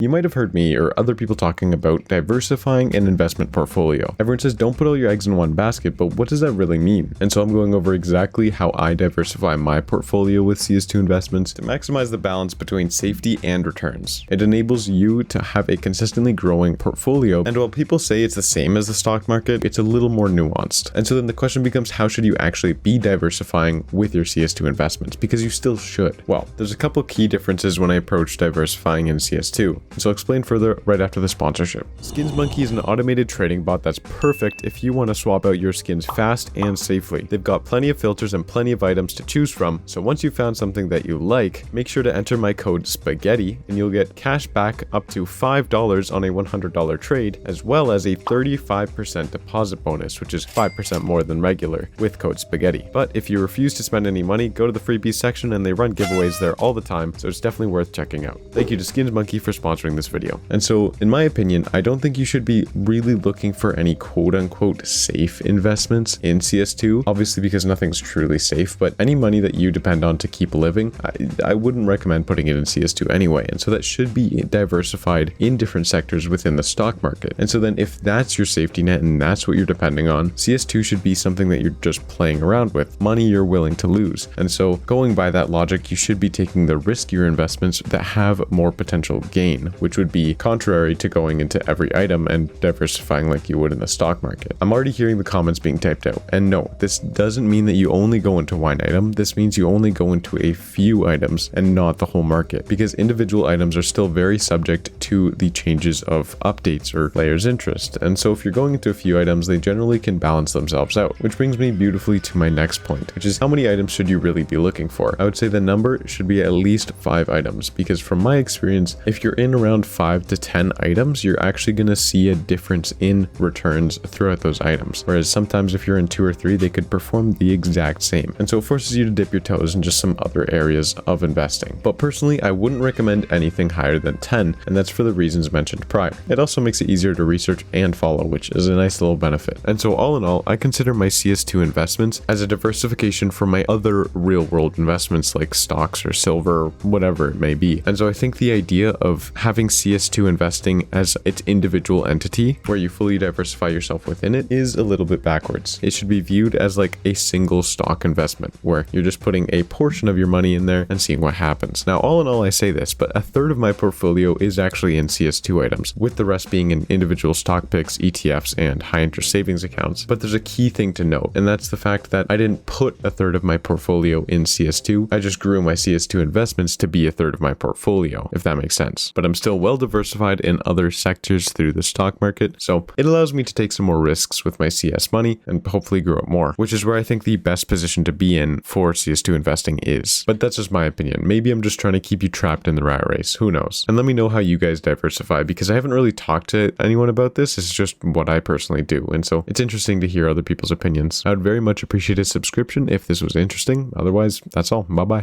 You might have heard me or other people talking about diversifying an investment portfolio. Everyone says don't put all your eggs in one basket, but what does that really mean? And so I'm going over exactly how I diversify my portfolio with CS2 investments to maximize the balance between safety and returns. It enables you to have a consistently growing portfolio, and while people say it's the same as the stock market, it's a little more nuanced. And so then the question becomes, how should you actually be diversifying with your CS2 investments? Because you still should. Well, there's a couple key differences when I approach diversifying in CS2. So I'll explain further right after the sponsorship. Skins Monkey is an automated trading bot that's perfect if you want to swap out your skins fast and safely. They've got plenty of filters and plenty of items to choose from, so once you've found something that you like, make sure to enter my code SPAGHETTI and you'll get cash back up to $5 on a $100 trade, as well as a 35% deposit bonus, which is 5% more than regular, with code SPAGHETTI. But if you refuse to spend any money, go to the freebies section and they run giveaways there all the time, so it's definitely worth checking out. Thank you to Skins Monkey for sponsoring this video. And so, in my opinion, I don't think you should be really looking for any quote-unquote safe investments in CS2, obviously because nothing's truly safe, but any money that you depend on to keep living, I wouldn't recommend putting it in CS2 anyway, and so that should be diversified in different sectors within the stock market. And so then if that's your safety net and that's what you're depending on, CS2 should be something that you're just playing around with, money you're willing to lose. And so going by that logic, you should be taking the riskier investments that have more potential gain, which would be contrary to going into every item and diversifying like you would in the stock market. I'm already hearing the comments being typed out, and no, this doesn't mean that you only go into one item. This means you only go into a few items and not the whole market, because individual items are still very subject to the changes of updates or players' interest. And so if you're going into a few items, they generally can balance themselves out, which brings me beautifully to my next point, which is how many items should you really be looking for? I would say the number should be at least 5 items, because from my experience, if you're in around 5 to 10 items, you're actually going to see a difference in returns throughout those items. Whereas sometimes if you're in 2 or 3, they could perform the exact same. And so it forces you to dip your toes in just some other areas of investing. But personally, I wouldn't recommend anything higher than 10, and that's for the reasons mentioned prior. It also makes it easier to research and follow, which is a nice little benefit. And so all in all, I consider my CS2 investments as a diversification for my other real world investments like stocks or silver or whatever it may be. And so I think the idea of having CS2 investing as its individual entity where you fully diversify yourself within it is a little bit backwards. It should be viewed as like a single stock investment where you're just putting a portion of your money in there and seeing what happens. Now, all in all, I say this, but a third of my portfolio is actually in CS2 items, with the rest being in individual stock picks, ETFs, and high interest savings accounts. But there's a key thing to note, and that's the fact that I didn't put a third of my portfolio in CS2. I just grew my CS2 investments to be a third of my portfolio, if that makes sense. But I'm still well diversified in other sectors through the stock market, so it allows me to take some more risks with my CS money and hopefully grow it more, which is where I think the best position to be in for CS2 investing is. But that's just my opinion. Maybe I'm just trying to keep you trapped in the rat race, who knows? And let me know how you guys diversify, because I haven't really talked to anyone about this. It's just what I personally do, and so it's interesting to hear other people's opinions. I would very much appreciate a subscription if this was interesting. Otherwise, that's all. Bye bye.